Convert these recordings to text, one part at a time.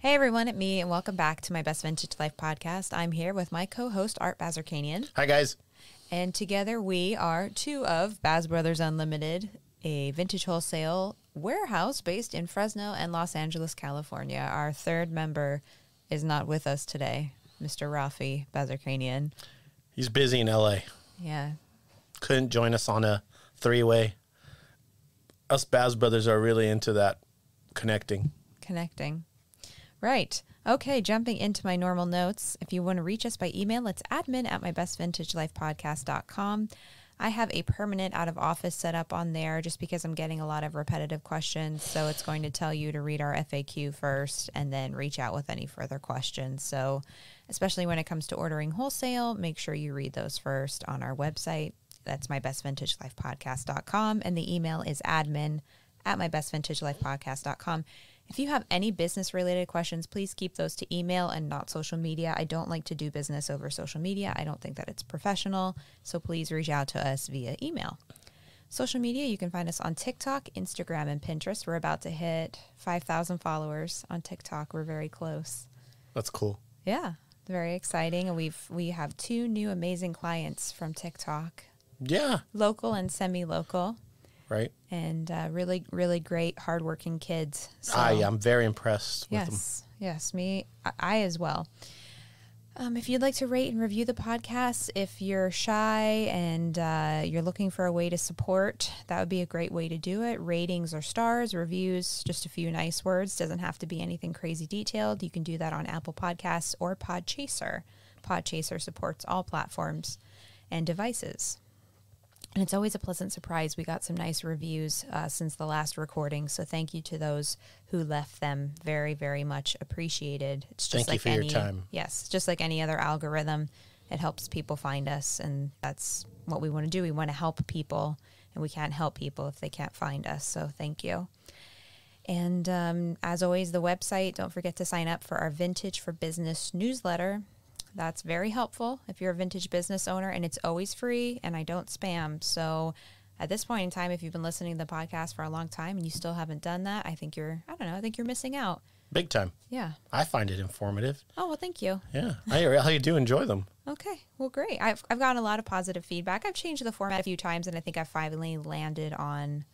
Hey everyone, it's me, and welcome back to my Best Vintage Life podcast. I'm here with my co-host, Art Bazarkanian. Hi, guys. And together we are two of Baz Brothers Unlimited, a vintage wholesale warehouse based in Fresno and Los Angeles, California. Our third member is not with us today, Mr. Rafi Bazarkanian. He's busy in L.A. Yeah. Couldn't join us on a three-way. Us Baz Brothers are really into that connecting. Right. Okay, jumping into my normal notes. If you want to reach us by email, it's admin@mybestvintagelifepodcast.com. I have a permanent out of office set up on there just because I'm getting a lot of repetitive questions. So it's going to tell you to read our FAQ first and then reach out with any further questions. So especially when it comes to ordering wholesale, make sure you read those first on our website. That's mybestvintagelifepodcast.com. And the email is admin@mybestvintagelifepodcast.com. If you have any business-related questions, please keep those to email and not social media. I don't like to do business over social media. I don't think that it's professional, so please reach out to us via email. Social media, you can find us on TikTok, Instagram, and Pinterest. We're about to hit 5,000 followers on TikTok. We're very close. That's cool. Yeah, very exciting. And we have two new amazing clients from TikTok. Yeah. Local and semi-local. Right. And really, really great, hardworking kids. So, I'm very impressed with them. Yes, I as well. If you'd like to rate and review the podcast, if you're shy and you're looking for a way to support, that would be a great way to do it. Ratings or stars, reviews, just a few nice words. Doesn't have to be anything crazy detailed. You can do that on Apple Podcasts or Podchaser. Podchaser supports all platforms and devices. And it's always a pleasant surprise. We got some nice reviews since the last recording, so thank you to those who left them. Very, very much appreciated. It's just thank you for your time. Yes, just like any other algorithm, it helps people find us, and that's what we want to do. We want to help people, and we can't help people if they can't find us, so thank you. And as always, the website, don't forget to sign up for our Vintage for Business newsletter. That's very helpful if you're a vintage business owner, and it's always free, and I don't spam. So at this point in time, if you've been listening to the podcast for a long time and you still haven't done that, I think you're missing out. Big time. Yeah. I find it informative. Oh, well, thank you. Yeah. I really do enjoy them. Okay. Well, great. I've gotten a lot of positive feedback. I've changed the format a few times, and I think I finally landed on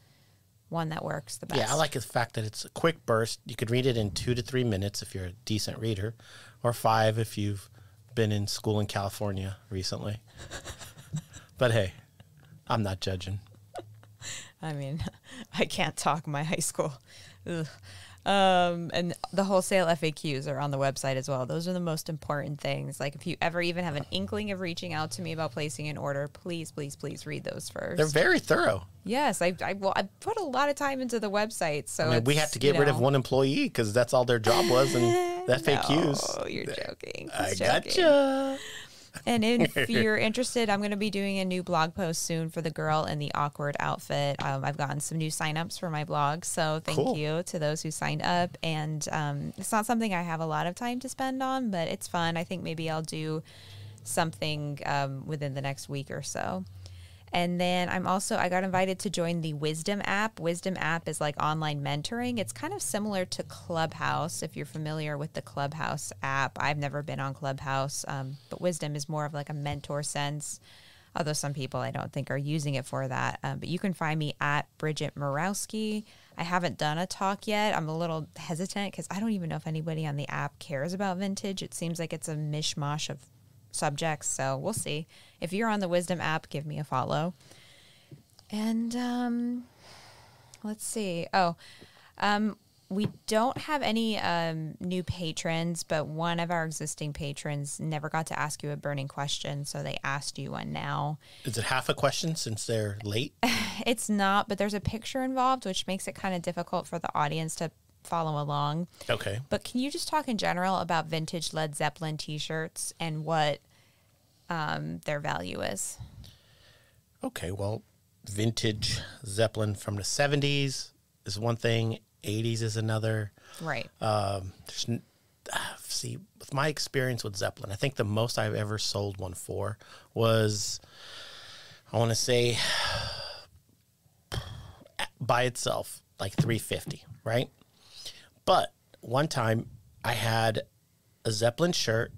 one that works the best. Yeah, I like the fact that it's a quick burst. You could read it in 2 to 3 minutes if you're a decent reader, or 5 if you've been in school in California recently. But hey, I'm not judging. I mean, I can't talk my high school. Ugh. And the wholesale FAQs are on the website as well. Those are the most important things. Like if you ever even have an inkling of reaching out to me about placing an order, please, please, please read those first. They're very thorough. Yes, I put a lot of time into the website. So I mean, we have to get rid of one employee because that's all their job was, and the FAQs. No, you're joking. I gotcha. And if you're interested, I'm going to be doing a new blog post soon for the girl in the awkward outfit. I've gotten some new signups for my blog, so thank you to those who signed up. And it's not something I have a lot of time to spend on, but it's fun. I think maybe I'll do something within the next week or so. And then I got invited to join the Wisdom app. Wisdom app is like online mentoring. It's kind of similar to Clubhouse, if you're familiar with the Clubhouse app. I've never been on Clubhouse, but Wisdom is more of like a mentor sense, although some people I don't think are using it for that. But you can find me at Bridget Morowski. I haven't done a talk yet. I'm a little hesitant because I don't even know if anybody on the app cares about vintage. It seems like it's a mishmash of subjects, so we'll see. If you're on the Wisdom app, give me a follow. And let's see. We don't have any new patrons, but one of our existing patrons never got to ask you a burning question, so they asked you one now. Is it half a question since they're late? It's not, but there's a picture involved, which makes it kind of difficult for the audience to follow along. Okay. But can you just talk in general about vintage Led Zeppelin t-shirts and what their value is? Okay, well, vintage Zeppelin from the 70s is one thing, 80s is another. Right. See, with my experience with Zeppelin, I think the most I've ever sold one for was, I want to say, by itself, like $350, right? But one time, I had a Zeppelin shirt,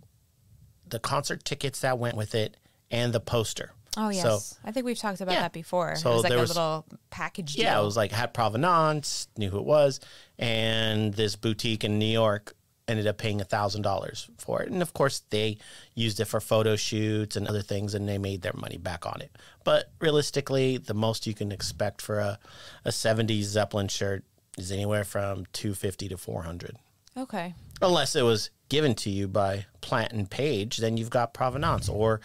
the concert tickets that went with it, and the poster. Oh, yes. So, I think we've talked about that before. So it was like a little package deal. Yeah, it was like had provenance, knew who it was, and this boutique in New York ended up paying $1,000 for it. And of course, they used it for photo shoots and other things, and they made their money back on it. But realistically, the most you can expect for a 70s Zeppelin shirt is anywhere from $250 to $400. Okay. Unless it was given to you by Plant and Page, then you've got provenance. Or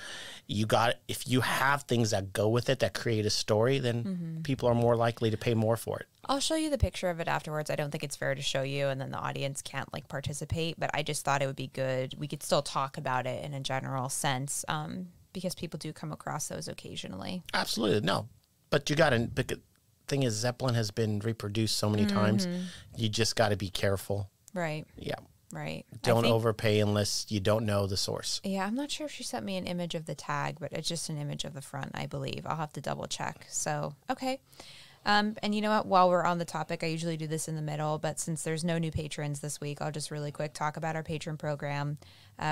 if you have things that go with it that create a story, then people are more likely to pay more for it. I'll show you the picture of it afterwards. I don't think it's fair to show you and then the audience can't like participate, but I just thought it would be good. We could still talk about it in a general sense because people do come across those occasionally. Absolutely. No, but you got to, the thing is Zeppelin has been reproduced so many times. You just got to be careful. Right. Yeah. Right. Don't overpay unless you don't know the source. Yeah, I'm not sure if she sent me an image of the tag, but it's just an image of the front, I believe. I'll have to double check. So, okay. And you know what? While we're on the topic, I usually do this in the middle, but since there's no new patrons this week, I'll just really quick talk about our patron program.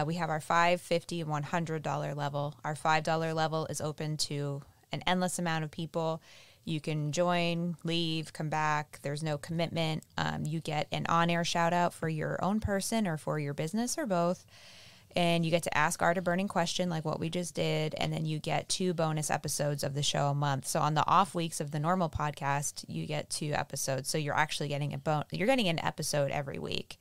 We have our $5, $50, and $100 level. Our $5 level is open to an endless amount of people. You can join, leave, come back. There's no commitment. You get an on-air shout-out for your own person or for your business or both. And you get to ask Art a burning question like what we just did. And then you get 2 bonus episodes of the show a month. So on the off weeks of the normal podcast, you get 2 episodes. So you're actually getting you're getting an episode every week.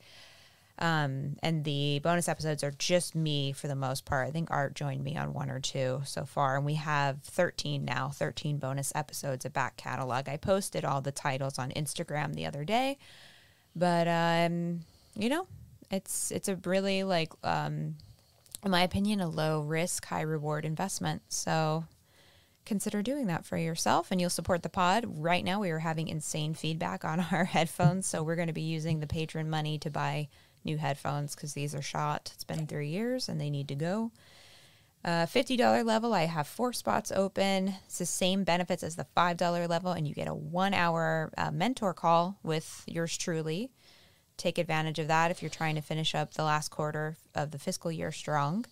And the bonus episodes are just me for the most part. I think Art joined me on 1 or 2 so far. And we have 13 bonus episodes, a back catalog. I posted all the titles on Instagram the other day. But, you know, it's a really, like, in my opinion, a low risk, high reward investment. So consider doing that for yourself and you'll support the pod. Right now we are having insane feedback on our headphones. So we're going to be using the patron money to buy new headphones because these are shot. It's been 3 years and they need to go. $50 level, I have 4 spots open. It's the same benefits as the $5 level, and you get a 1-hour mentor call with yours truly. Take advantage of that if you're trying to finish up the last quarter of the fiscal year strong.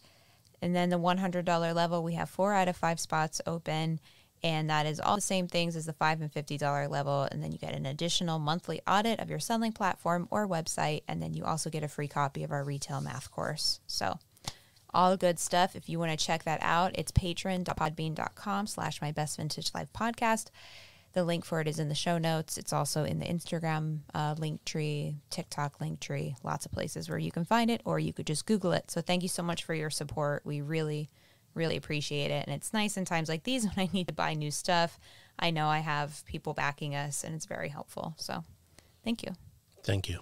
And then the $100 level, we have 4 out of 5 spots open. And that is all the same things as the $5 and $50 level. And then you get an additional monthly audit of your selling platform or website. And then you also get a free copy of our retail math course. So all good stuff. If you want to check that out, it's patron.podbean.com/mybestvintagelifepodcast. The link for it is in the show notes. It's also in the Instagram link tree, TikTok link tree, lots of places where you can find it, or you could just Google it. So thank you so much for your support. We really appreciate it. And it's nice in times like these when I need to buy new stuff. I know I have people backing us and it's very helpful. So thank you. Thank you.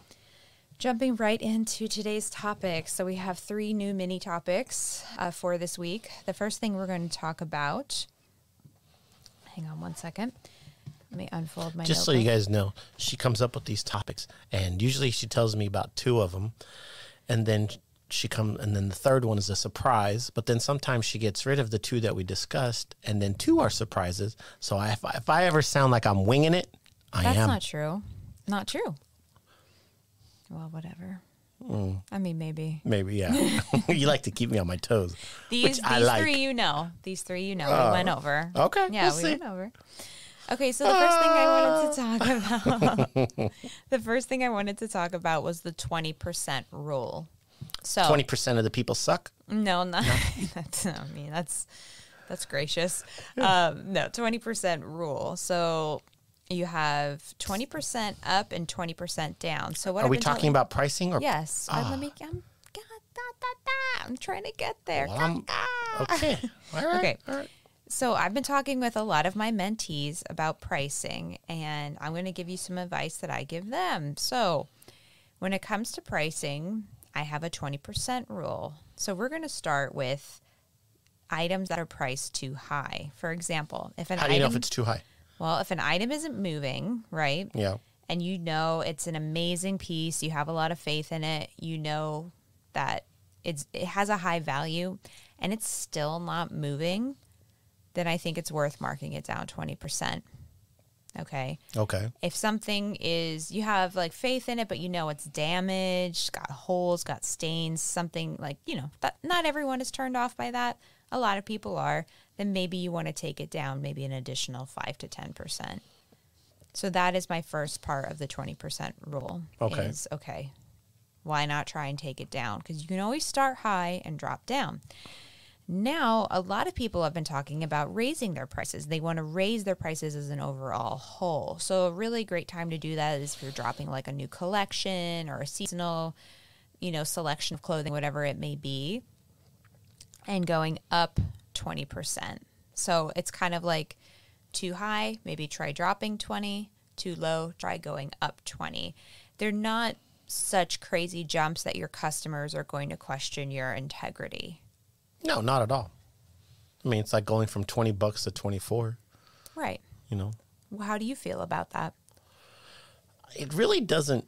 Jumping right into today's topic. So we have 3 new mini topics for this week. The first thing we're going to talk about, hang on one second. Let me unfold my Just notebook. So you guys know, she comes up with these topics and usually she tells me about 2 of them and then and then the third one is a surprise, but then sometimes she gets rid of the 2 that we discussed, and then 2 are surprises. So if I ever sound like I'm winging it, I am. That's not true. Not true. Well, whatever. I mean, maybe. Maybe, yeah. You like to keep me on my toes. These 3 you know. These 3 you know. We went over. Okay. Yeah, we went over. Okay, so the first thing I wanted to talk about, was the 20% rule. So 20% of the people suck? No, not that's, I mean, that's gracious. No, 20% rule. So you have 20% up and 20% down. So what are we talking about pricing or? Yes. I'm trying to get there. Well, okay. All right. Okay. All right. So I've been talking with a lot of my mentees about pricing, and I'm going to give you some advice that I give them. So when it comes to pricing, I have a 20% rule. So we're going to start with items that are priced too high. For example, if an How do you know if it's too high? Well, if an item isn't moving, right? Yeah. And you know it's an amazing piece, you have a lot of faith in it, you know that it has a high value, and it's still not moving, then I think it's worth marking it down 20%. Okay. Okay. If something is, you have like faith in it, but you know it's damaged, got holes, got stains, something like, you know, that not everyone is turned off by that. A lot of people are. Then maybe you want to take it down, maybe an additional 5 to 10%. So that is my first part of the 20% rule. Okay. Is, okay, why not try and take it down? Because you can always start high and drop down. Now, a lot of people have been talking about raising their prices. They want to raise their prices as an overall whole. So a really great time to do that is if you're dropping like a new collection or a seasonal, you know, selection of clothing, whatever it may be, and going up 20%. So it's kind of like too high, maybe try dropping 20, too low, try going up 20. They're not such crazy jumps that your customers are going to question your integrity. No, not at all. I mean, it's like going from $20 to 24. Right. You know. Well, how do you feel about that? It really doesn't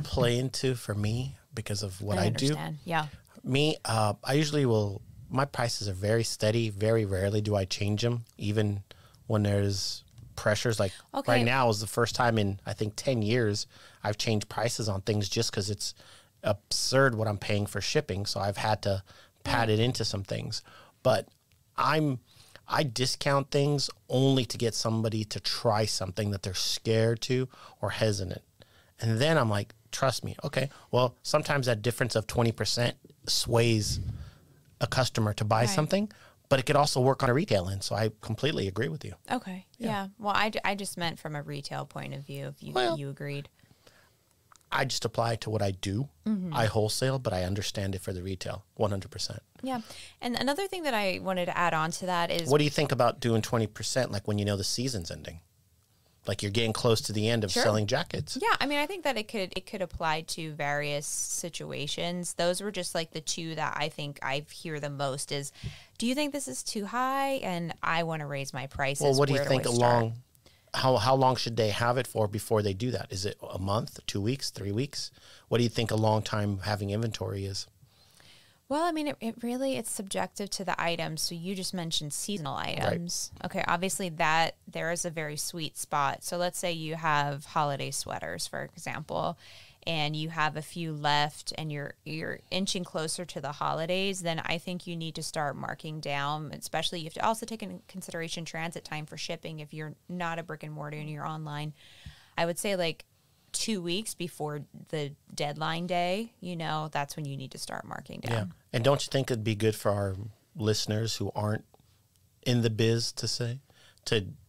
play into for me because of what I do. Yeah. Me, I usually will. My prices are very steady. Very rarely do I change them, even when there's pressures. Like right now is the first time in I think 10 years I've changed prices on things just because it's absurd what I'm paying for shipping. So I've had to pad it into some things. But I discount things only to get somebody to try something that they're scared to or hesitant. And then I'm like, trust me. Okay, well, sometimes that difference of 20% sways a customer to buy something, but it could also work on a retail end. So I completely agree with you. Okay. Yeah. Well, I just meant from a retail point of view, if you agreed. I just apply to what I do. Mm-hmm. I wholesale, but I understand it for the retail 100%. Yeah. And another thing that I wanted to add on to that is, what do you think about doing 20%, like when you know the season's ending? Like you're getting close to the end of selling jackets. Yeah, I mean, I think that it could apply to various situations. Those were just like the two that I think I hear the most is, do you think this is too high? And I want to raise my prices. Well, what do you think how long should they have it for before they do that? Is it a month, 2 weeks, 3 weeks? What do you think a long time having inventory is? Well, I mean, it really, it's subjective to the items. So you just mentioned seasonal items. Right. Okay, obviously that there is a very sweet spot. So let's say you have holiday sweaters, for example, and you have a few left and you're inching closer to the holidays, then I think you need to start marking down, especially you have to also take into consideration transit time for shipping. If you're not a brick and mortar and you're online, I would say like 2 weeks before the deadline day, you know, that's when you need to start marking down. Yeah. And don't you think it'd be good for our listeners who aren't in the biz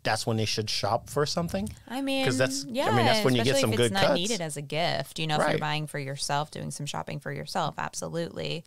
that's when they should shop for something? I mean, because that's when you get some good cuts. It's not needed as a gift, you know, if you're buying for yourself, doing some shopping for yourself, absolutely.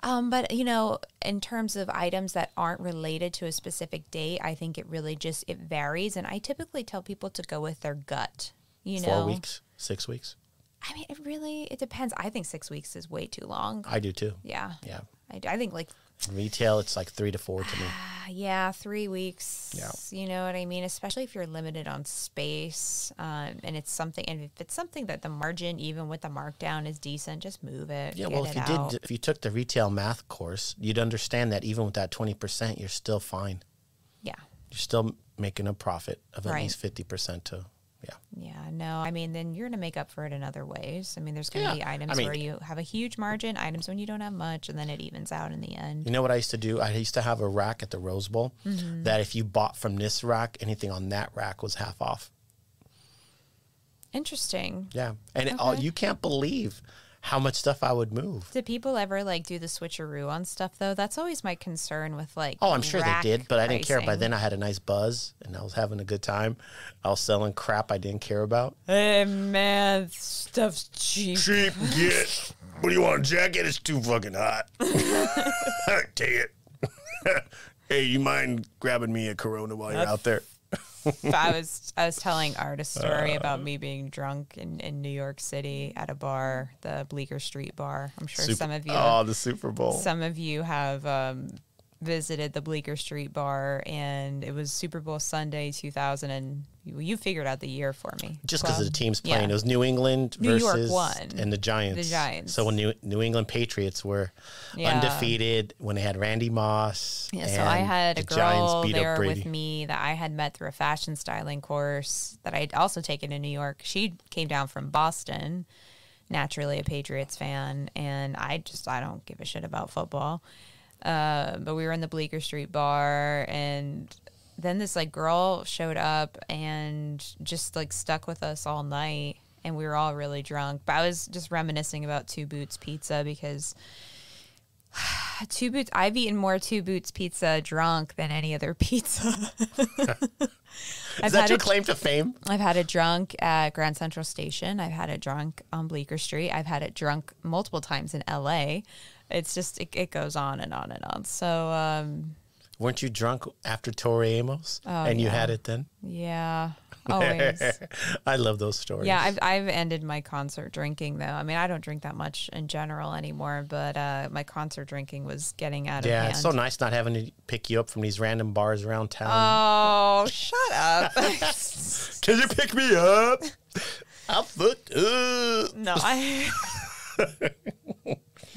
But, you know, in terms of items that aren't related to a specific date, I think it really it varies. And I typically tell people to go with their gut. You know, 4 weeks, 6 weeks. I mean, it depends. I think 6 weeks is way too long. I do too. Yeah. Yeah. I think like retail, it's like 3 to 4 to me. Yeah, 3 weeks. Yeah. You know what I mean? Especially if you're limited on space, and it's something. And if it's something that the margin, even with the markdown, is decent, just move it. Yeah. Well, if you took the retail math course, you'd understand that even with that 20%, you're still fine. Yeah. You're still making a profit of at least 50% too. Yeah. Yeah, no, I mean, then you're going to make up for it in other ways. I mean, there's going to be items where you have a huge margin, items when you don't have much, and then it evens out in the end. You know what I used to do? I used to have a rack at the Rose Bowl that if you bought from this rack, anything on that rack was half off. Interesting. Yeah. And you can't believe how much stuff I would move. Did people ever like do the switcheroo on stuff though? That's always my concern with like. Oh, I'm sure they did, but I didn't care. By pricing. then I had a nice buzz and I was having a good time. I was selling crap I didn't care about. Hey man, stuff's cheap. Cheap, get. What do you want, a jacket? It's too fucking hot. Take it. Hey, you mind grabbing me a Corona while you're out there? I was telling Art a story about me being drunk in New York City at a bar, the Bleecker Street bar. I'm sure some of you. Oh, the Super Bowl. Some of you have visited the Bleecker Street bar, and it was Super Bowl Sunday 2000 and You figured out the year for me. Just because of the teams playing. It was New England New versus York won. And the Giants. The Giants. So when New England Patriots were undefeated, when they had Randy Moss. Yeah, so I had a girl there Brady. with me that I had met through a fashion styling course that I'd also taken in New York. She came down from Boston, naturally a Patriots fan, and I don't give a shit about football. But we were in the Bleecker Street bar, and then this like girl showed up and just like stuck with us all night, and we were all really drunk. But I was just reminiscing about Two Boots Pizza because I've eaten more Two Boots Pizza drunk than any other pizza. Is that your claim to fame? I've had it drunk at Grand Central Station. I've had it drunk on Bleecker Street. I've had it drunk multiple times in LA. It's just, it goes on and on and on. So, weren't you drunk after Tori Amos? And you had it then? Yeah, always. I love those stories. Yeah, I've ended my concert drinking, though. I mean, I don't drink that much in general anymore, but my concert drinking was getting out of hand. Yeah, it's so nice not having to pick you up from these random bars around town. Oh, shut up. Can you pick me up? No,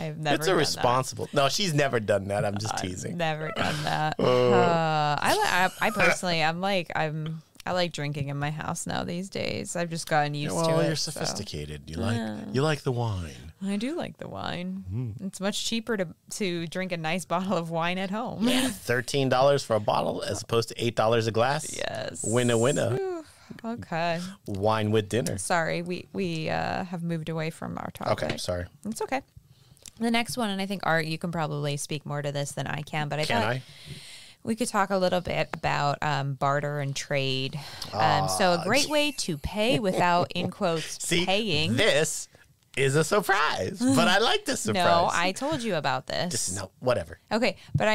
I've never It's done irresponsible. that. No, she's never done that. I'm just teasing. Never done that. I personally, I like drinking in my house now these days. I've just gotten used to it. Well, you're sophisticated. So. You like the wine. I do like the wine. It's much cheaper to drink a nice bottle of wine at home. Yeah, $13 for a bottle as opposed to $8 a glass. Yes. Winner. Okay. Wine with dinner. Sorry, we have moved away from our topic. Okay, sorry. It's okay. The next one, and I think, Art, you can probably speak more to this than I can, but I thought we could talk a little bit about barter and trade. So a great way to pay without, in quotes, paying. This is a surprise, but I like this surprise. No, I told you about this. Just no, whatever. Okay, but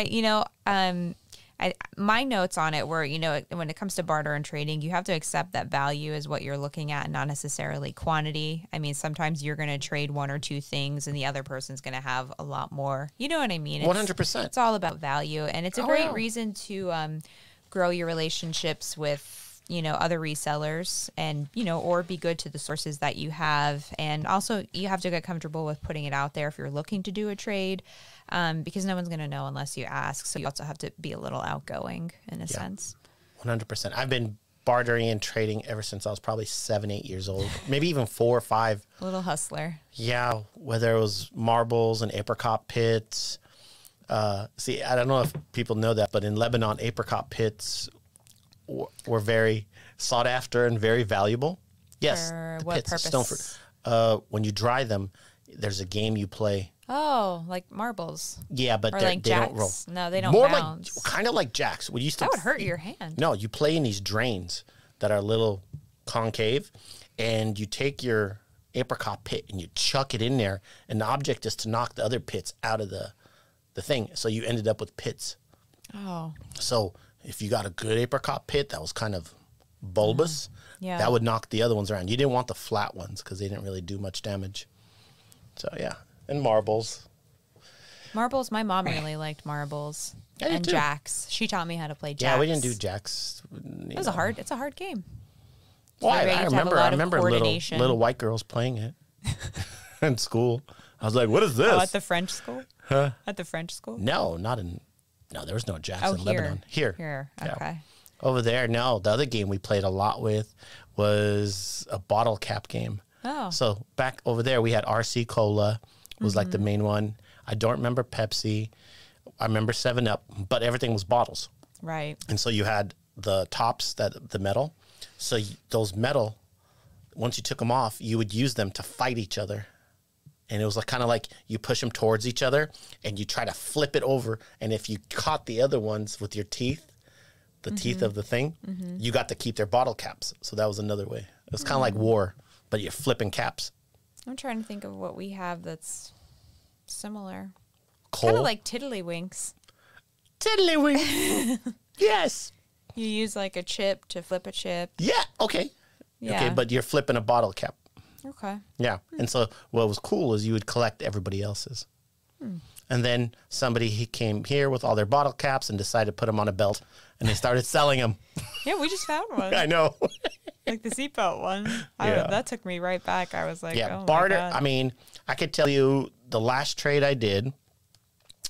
my notes on it were, when it comes to barter and trading, you have to accept that value is what you're looking at, not necessarily quantity. I mean, sometimes you're going to trade one or two things and the other person's going to have a lot more. You know what I mean? 100%. It's all about value. And it's a great reason to grow your relationships with, other resellers and, or be good to the sources that you have. And also you have to get comfortable with putting it out there if you're looking to do a trade. Because no one's going to know unless you ask. So you also have to be a little outgoing in a sense. 100%. I've been bartering and trading ever since I was probably 7, 8 years old, maybe even 4 or 5. A little hustler. Yeah, whether it was marbles and apricot pits. See, I don't know if people know that, but in Lebanon, apricot pits were very sought after and very valuable. Yes. For what pits, purpose? When you dry them, there's a game you play. Oh, like marbles. Yeah, but like they don't roll. No, they don't More bounce. like, kind of like jacks. We used to. That would hurt your hand. No, you play in these drains that are a little concave, and you take your apricot pit and you chuck it in there, and the object is to knock the other pits out of the thing. So you ended up with pits. Oh. So if you got a good apricot pit that was kind of bulbous, that would knock the other ones around. You didn't want the flat ones because they didn't really do much damage. So, yeah. And marbles. Marbles, my mom really liked marbles. And jacks. She taught me how to play jacks. Yeah, we didn't do jacks. It's a hard game. Well, I remember little white girls playing it in school. I was like, what is this? Oh, at the French school? Huh? At the French school? No, there was no jacks in Lebanon. Here, okay. Yeah. Over there, no. The other game we played a lot with was a bottle cap game. Oh. So back over there, we had RC Cola was like the main one. I don't remember Pepsi. I remember 7-Up, but everything was bottles. Right. And so you had the tops, the metal. So those metal, once you took them off, you would use them to fight each other. And it was like kind of like you push them towards each other and you try to flip it over. And if you caught the other ones with your teeth, the teeth of the thing, you got to keep their bottle caps. So that was another way. It was kind of like war, but you're flipping caps. I'm trying to think of what we have that's similar. Coal? Kind of like tiddlywinks. Tiddlywinks. Yes. You use like a chip to flip a chip. Yeah. Okay. Yeah. Okay, but you're flipping a bottle cap. Okay. Yeah. And so what was cool is you would collect everybody else's. And then he came here with all their bottle caps and decided to put them on a belt, and they started selling them. Yeah, we just found one. I know. Like the seatbelt one. That took me right back. I was like, yeah, oh barter. my God. I mean, I could tell you the last trade I did,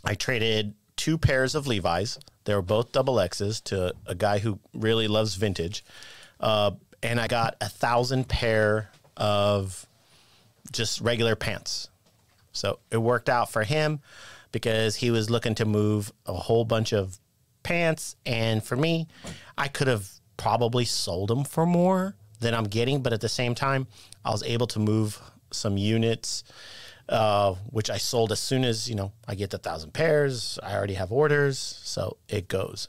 I traded 2 pairs of Levi's. They were both double X's to a guy who really loves vintage. And I got 1,000 pair of just regular pants. So it worked out for him because he was looking to move a whole bunch of pants. And for me, I could have probably sold them for more than I'm getting. But at the same time, I was able to move some units, which I sold as soon as, I get the 1,000 pairs. I already have orders. So it goes.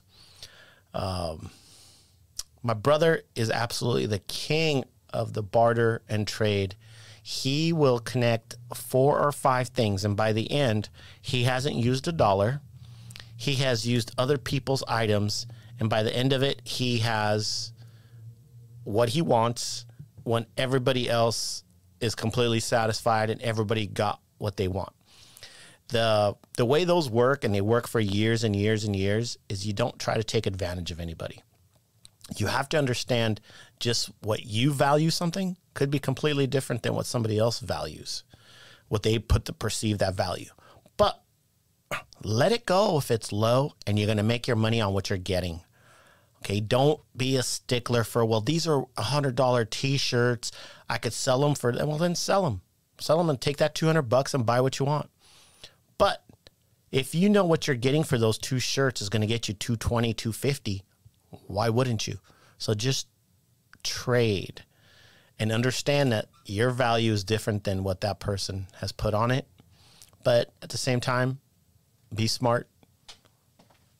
My brother is absolutely the king of the barter and trade. He will connect 4 or 5 things, and by the end, he hasn't used $1. He has used other people's items, and by the end of it, he has what he wants when everybody else is completely satisfied and everybody got what they want. The way those work, and they work for years and years and years, is you don't try to take advantage of anybody. You have to understand just what you value something could be completely different than what somebody else values, what they perceive that value. But let it go if it's low and you're going to make your money on what you're getting. Okay, don't be a stickler for, well, these are $100 T-shirts. I could sell them for, well, then sell them. Sell them and take that $200 and buy what you want. But if you know what you're getting for those 2 shirts is going to get you $220, $250, why wouldn't you? So just trade and understand that your value is different than what that person has put on it. But at the same time, be smart.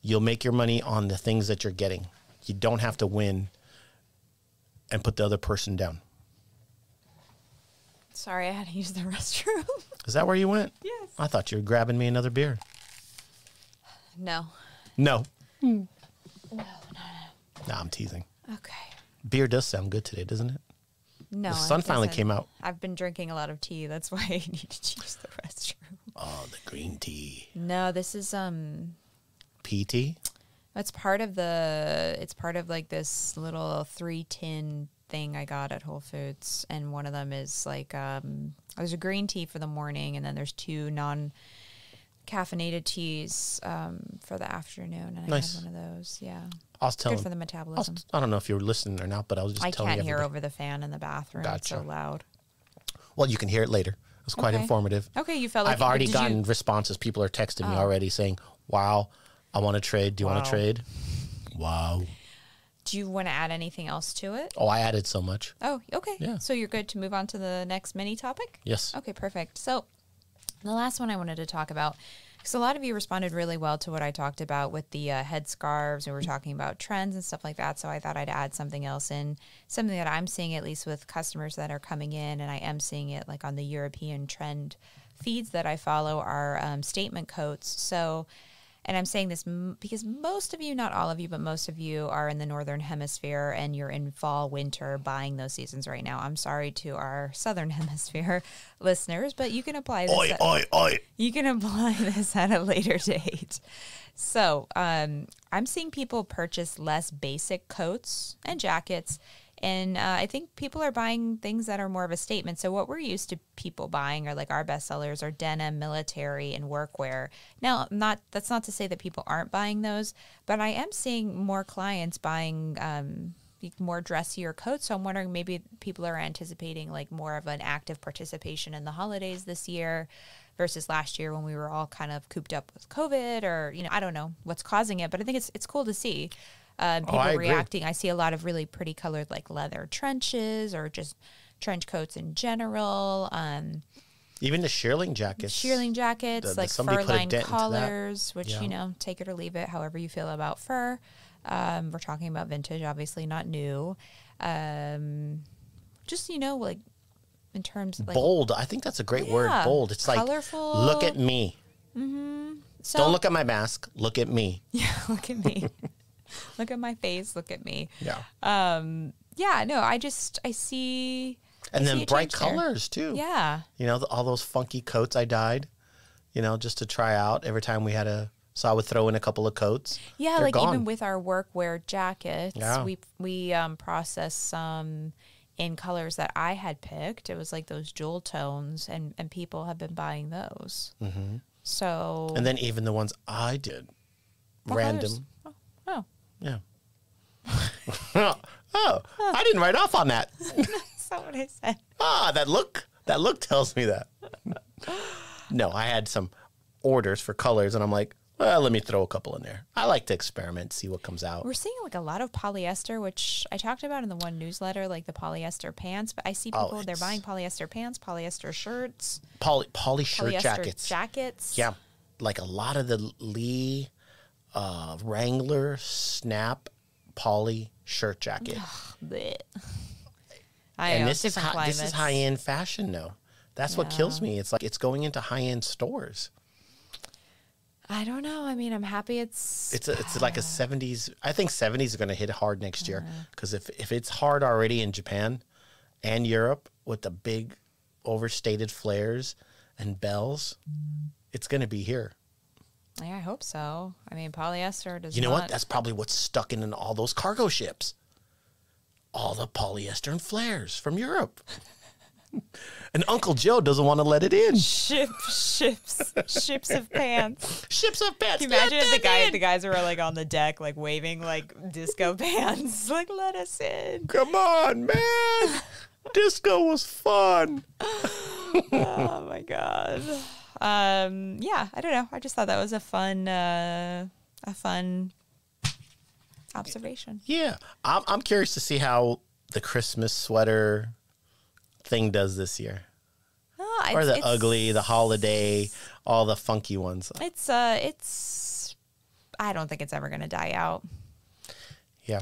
You'll make your money on the things that you're getting. You don't have to win and put the other person down. Sorry, I had to use the restroom. Is that where you went? Yes. I thought you were grabbing me another beer. No. No. No. No, I'm teasing. Okay. Beer does sound good today, doesn't it? No. The sun finally came out. I've been drinking a lot of tea. That's why I needed to use the restroom. Oh, the green tea. No, this is PT? It's part of like this little 3-tin thing I got at Whole Foods, and one of them is like there's a green tea for the morning, and then there's 2 non-caffeinated teas for the afternoon, and nice. I had one of those. Yeah, I was telling. Good for the metabolism. I don't know if you were listening or not, but I was just telling you. I can't hear over the fan in the bathroom. Gotcha. It's so loud. Well, you can hear it later. It was quite informative. Okay, you felt like I've already gotten responses. People are texting me already saying, "Wow, I want to trade. Do you want to trade?" Wow. Do you want to add anything else to it? Oh, I added so much. Oh, okay. Yeah. So you're good to move on to the next mini topic? Yes. Okay, perfect. So the last one I wanted to talk about, because a lot of you responded really well to what I talked about with the headscarves. We were talking about trends and stuff like that. So I thought I'd add something else in, something that I'm seeing at least with customers that are coming in, and I am seeing it like on the European trend feeds that I follow are statement coats. So, and I'm saying this because most of you, not all of you, but most of you are in the Northern Hemisphere and you're in fall, winter buying those seasons right now. I'm sorry to our Southern Hemisphere listeners, but you can apply this. You can apply this at a later date. So I'm seeing people purchase less basic coats and jackets. And I think people are buying things that are more of a statement. So what we're used to people buying are like our best sellers are denim, military, and workwear. Now, that's not to say that people aren't buying those, but I am seeing more clients buying more dressier coats. So I'm wondering maybe people are anticipating like more of an active participation in the holidays this year versus last year when we were all kind of cooped up with COVID, or, I don't know what's causing it, but I think it's cool to see. People reacting. I see a lot of really pretty colored like leather trenches or just trench coats in general. Even the shearling jackets. Like fur-lined collars, which, take it or leave it, however you feel about fur. We're talking about vintage, obviously not new. Just, like in terms of like... Bold. I think that's a great word, bold. It's colorful. Like, look at me. Mm-hmm. So, don't look at my mask. Look at me. Yeah, look at me. Look at my face. Look at me. Yeah. I see. And then bright colors too. Yeah. All those funky coats I dyed. you know, just to try out every time we had a. So I would throw in a couple of coats. Yeah, They're like gone. even with our workwear jackets, Yeah. we processed some in colors that I had picked. It was like those jewel tones, and people have been buying those. Mm-hmm. So And then even the ones I did, what random. colors? Oh, Yeah. Oh, I didn't write off on that. that's not what I said. That look tells me that. No, I had some orders for colors, and I'm like, well, let me throw a couple in there. I like to experiment, see what comes out. We're seeing like a lot of polyester, which I talked about in the one newsletter, like the polyester pants. But I see people they're buying polyester pants, polyester shirts, Poly shirt polyester jackets. Yeah, like a lot of the Lee Wrangler Snap poly shirt jacket. Blech. And this is high end fashion, though. That's what kills Yeah. me. It's like it's going into high end stores. I don't know. I mean, I'm happy it's like a 70s. I think 70s are going to hit hard next year because if it's hard already in Japan and Europe with the big overstated flares and bells, it's going to be here. Yeah, I hope so. I mean, polyester does. You know what? That's probably what's stuck in all those cargo ships. All the polyester and flares from Europe. And Uncle Joe doesn't want to let it in. ships of pants. Ships of pants. Can you imagine if the guys were like on the deck, like waving like disco pants, like let us in. Come on, man. Disco was fun. Oh my god. Yeah, I don't know. I just thought that was a fun observation. Yeah, I'm curious to see how the Christmas sweater thing does this year, or the ugly, the holiday, all the funky ones. It's I don't think it's ever gonna die out. Yeah.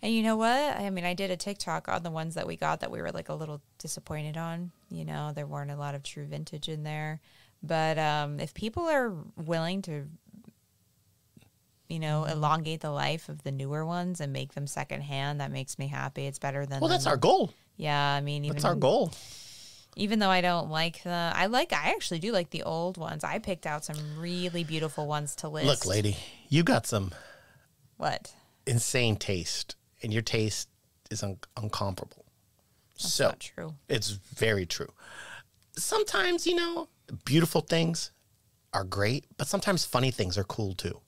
And you know what? I mean, I did a TikTok on the ones that we got that we were like a little disappointed on. You know, there weren't a lot of true vintage in there. But if people are willing to, you know, elongate the life of the newer ones and make them secondhand, that makes me happy. It's better than. Well, that's our goal. Yeah, I mean, That's our goal. Even though I don't like I actually do like the old ones. I picked out some really beautiful ones to list. Look, lady, you got some What? insane taste, and your taste is uncomparable. That's not true. It's very true. Sometimes, you know, beautiful things are great, but sometimes funny things are cool too.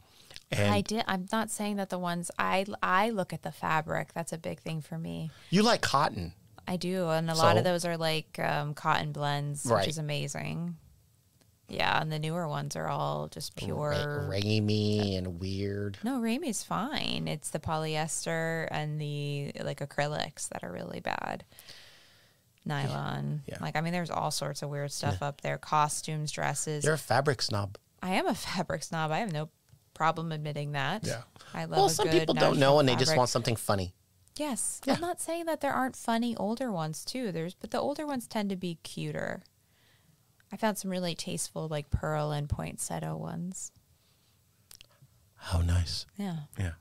And I'm not saying that the ones I look at the fabric. That's a big thing for me. you like cotton. I do, and a lot of those are like cotton blends, Right. which is amazing. Yeah, and the newer ones are all just pure. Ramey and weird. No, Ramey's fine. It's the polyester and the like acrylics that are really bad. Nylon. Yeah. Like, I mean, there's all sorts of weird stuff up there. Costumes, dresses. You're a fabric snob. I am a fabric snob. I have no problem admitting that. Yeah. I love Well, a some good people don't natural know and they just fabric. want something funny. Yes. Yeah. I'm not saying that there aren't funny older ones too. But the older ones tend to be cuter. I found some really tasteful like pearl and poinsettia ones. How nice. Yeah. Yeah.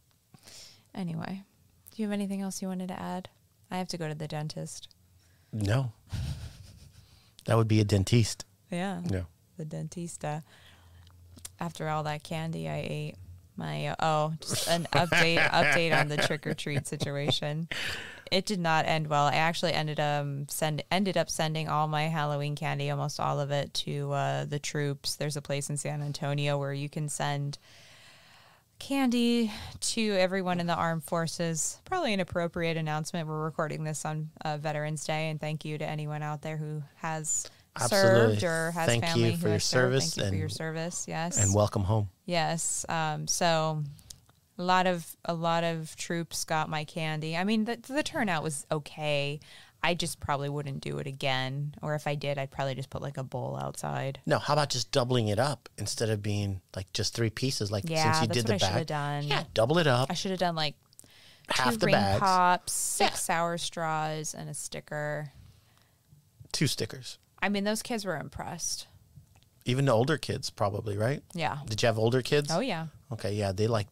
Anyway, do you have anything else you wanted to add? I have to go to the dentist. No. That would be a dentiste. Yeah. Yeah. The dentista. After all that candy I ate. Just an update on the trick or treat situation. It did not end well. I actually ended up sending all my Halloween candy, almost all of it, to the troops. There's a place in San Antonio where you can send candy to everyone in the armed forces. Probably an appropriate announcement. We're recording this on Veterans Day, and thank you to anyone out there who has served or has Thank family you for who your has served. service Thank you for your service. Yes. And welcome home. Yes. So a lot of troops got my candy. I mean, the turnout was okay. I just probably wouldn't do it again. Or if I did, I'd probably just put like a bowl outside. No, how about just doubling it up instead of being like just 3 pieces? Like since you did the I should have bag. done. Yeah, double it up. I should have done like Half 2 the ring bags. pops, 6 sour straws, and a sticker. 2 stickers. I mean, those kids were impressed. Even the older kids probably, right? Yeah. Did you have older kids? Oh, yeah. Okay, yeah. They like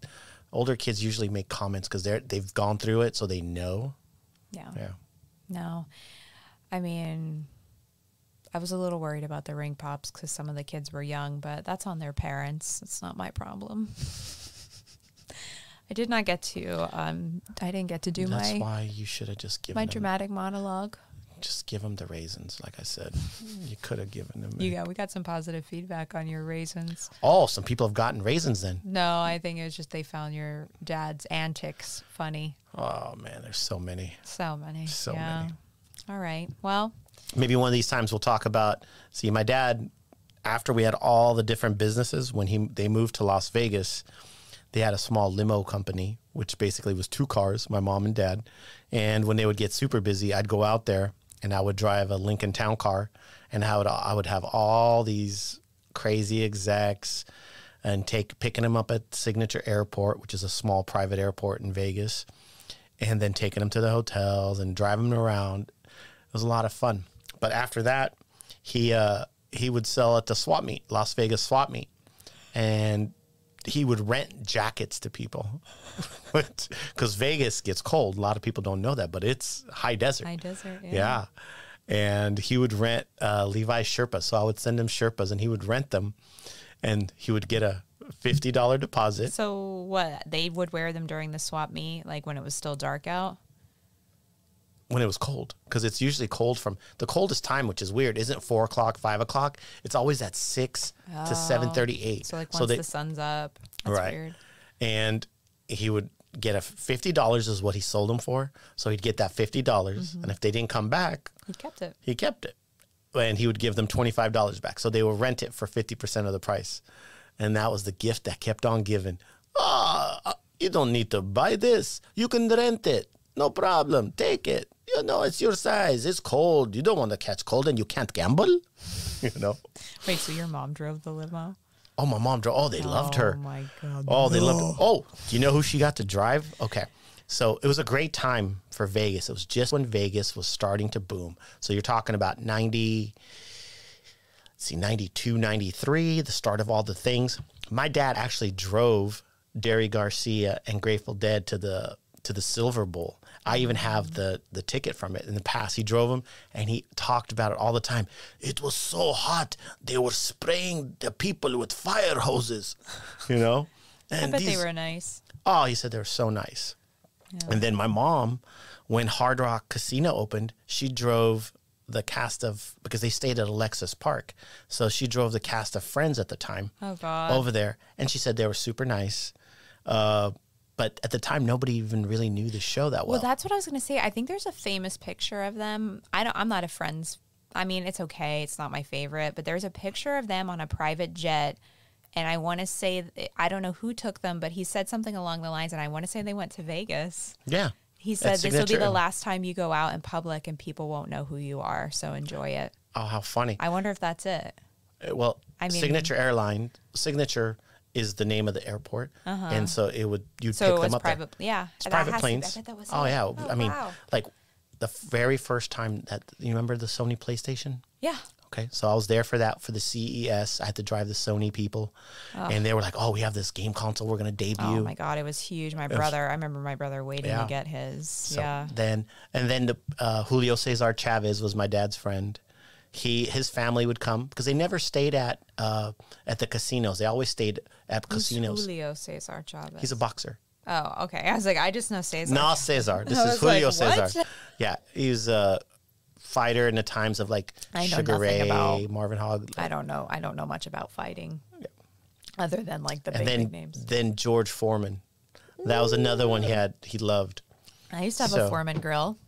older kids usually make comments because they've gone through it, so they know. Yeah. Yeah. No. I mean, I was a little worried about the ring pops because some of the kids were young, but that's on their parents. It's not my problem. I did not get to, I didn't get to do That's why you should have just given my them, dramatic monologue. just give them the raisins, like I said. You could have given them. We got some positive feedback on your raisins. Oh, some people have gotten raisins then. No, I think it was just they found your dad's antics funny. Oh, man, there's so many. So many. So many. All right. Well, maybe one of these times we'll talk about, see, my dad, after we had all the different businesses, when they moved to Las Vegas, they had a small limo company, which basically was 2 cars, my mom and dad. And when they would get super busy, I'd go out there and I would drive a Lincoln Town Car, and I would have all these crazy execs and picking them up at Signature Airport, which is a small private airport in Vegas, and then taking them to the hotels and driving them around. It was a lot of fun. But after that, he would sell at the swap meet, Las Vegas swap meet, and he would rent jackets to people because Vegas gets cold. A lot of people don't know that, but it's high desert. high desert. Yeah. And he would rent Levi's Sherpas. So I would send him Sherpas and he would rent them, and he would get a $50 deposit. So what, they would wear them during the swap meet, like when it was still dark out? When it was cold, because it's usually cold from the coldest time, which is weird, isn't 4 o'clock, 5 o'clock. It's always at 6 to 7:38. So like once the sun's up. That's right. weird. And he would get $50 is what he sold them for. So he'd get that $50. And if they didn't come back, He kept it. he kept it. And he would give them $25 back. So they would rent it for 50% of the price. And that was the gift that kept on giving. You don't need to buy this. You can rent it. No problem. Take it. You know, it's your size. It's cold. You don't want to catch cold and you can't gamble. You know? Wait, so your mom drove the limo? Oh, my mom drove. Oh, they loved her. Oh, my God. Oh, they loved her. Oh, do you know who she got to drive? Okay. So it was a great time for Vegas. It was just when Vegas was starting to boom. So you're talking about 92, 93, the start of all the things. My dad actually drove Derry Garcia and Grateful Dead to the Silver Bowl. I even have the ticket from it in the past. He drove them, and he talked about it all the time. It was so hot. They were spraying the people with fire hoses, you know? And I bet they were nice. Oh, he said they were so nice. Yeah. And then my mom, when Hard Rock Casino opened, she drove the cast of, because they stayed at Alexis Park, so she drove the cast of Friends at the time. Oh, God. Over there. And she said they were super nice. But at the time, nobody even really knew the show that well. Well, that's what I was going to say. I think there's a famous picture of them. I'm not a Friends. I mean, it's okay. It's not my favorite. But there's a picture of them on a private jet. And I want to say, I don't know who took them, but he said something along the lines, and I want to say they went to Vegas. Yeah. He said this will be the last time you go out in public and people won't know who you are. So enjoy it. Oh, how funny. I wonder if that's it. Well, I mean, Signature is the name of the airport, and so you'd pick them up private, there. Yeah, it's private planes. I bet that was oh it. yeah, oh, I mean, wow. like the very first time that you remember the Sony PlayStation. Yeah. Okay, so I was there for that, for the CES. I had to drive the Sony people, and they were like, "Oh, we have this game console we're going to debut." Oh my God, it was huge. I remember my brother waiting to get his. So then Julio Cesar Chavez was my dad's friend. His family would come because they never stayed at the casinos. They always stayed at casinos. Julio Cesar Chavez. He's a boxer. Oh, okay. I was like, I just know Cesar. No, Cesar. This is Julio Cesar. Yeah, he was a fighter in the times of like Sugar Ray, Marvin Hogg. I don't know much about fighting, other than like the big names. Then George Foreman. That was another one he loved. I used to have a Foreman grill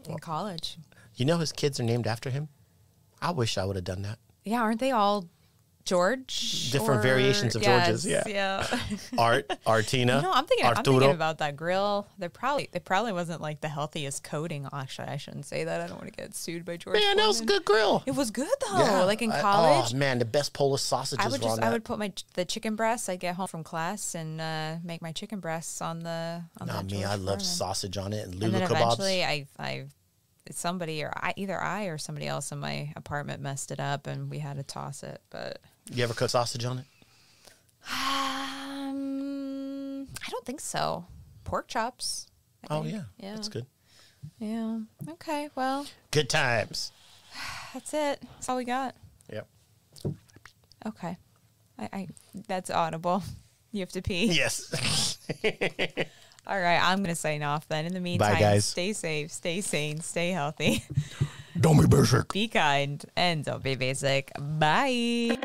in college. You know his kids are named after him? I wish I would have done that. Yeah, aren't they all George? Different variations of Georges. Yeah. Art, Artina. I'm thinking about that grill. They probably wasn't like the healthiest coating. Actually, I shouldn't say that. I don't want to get sued by George. Man, that was a good grill. It was good though. Yeah, like in college. Oh man, the best Polish sausages. I would put the chicken breasts. I'd get home from class and make my chicken breasts on the. I loved sausage on it and Lulu kebabs. And then eventually, somebody either I or somebody else in my apartment messed it up and we had to toss it. But you ever cook sausage on it? I don't think so. Pork chops. Yeah, that's good. Yeah. Okay. Well. Good times. That's it. That's all we got. Yep. Okay. I that's audible. You have to pee. Yes. All right. I'm going to sign off then. In the meantime, bye, guys. Stay safe, stay sane, stay healthy. Don't be basic. Be kind and don't be basic. Bye.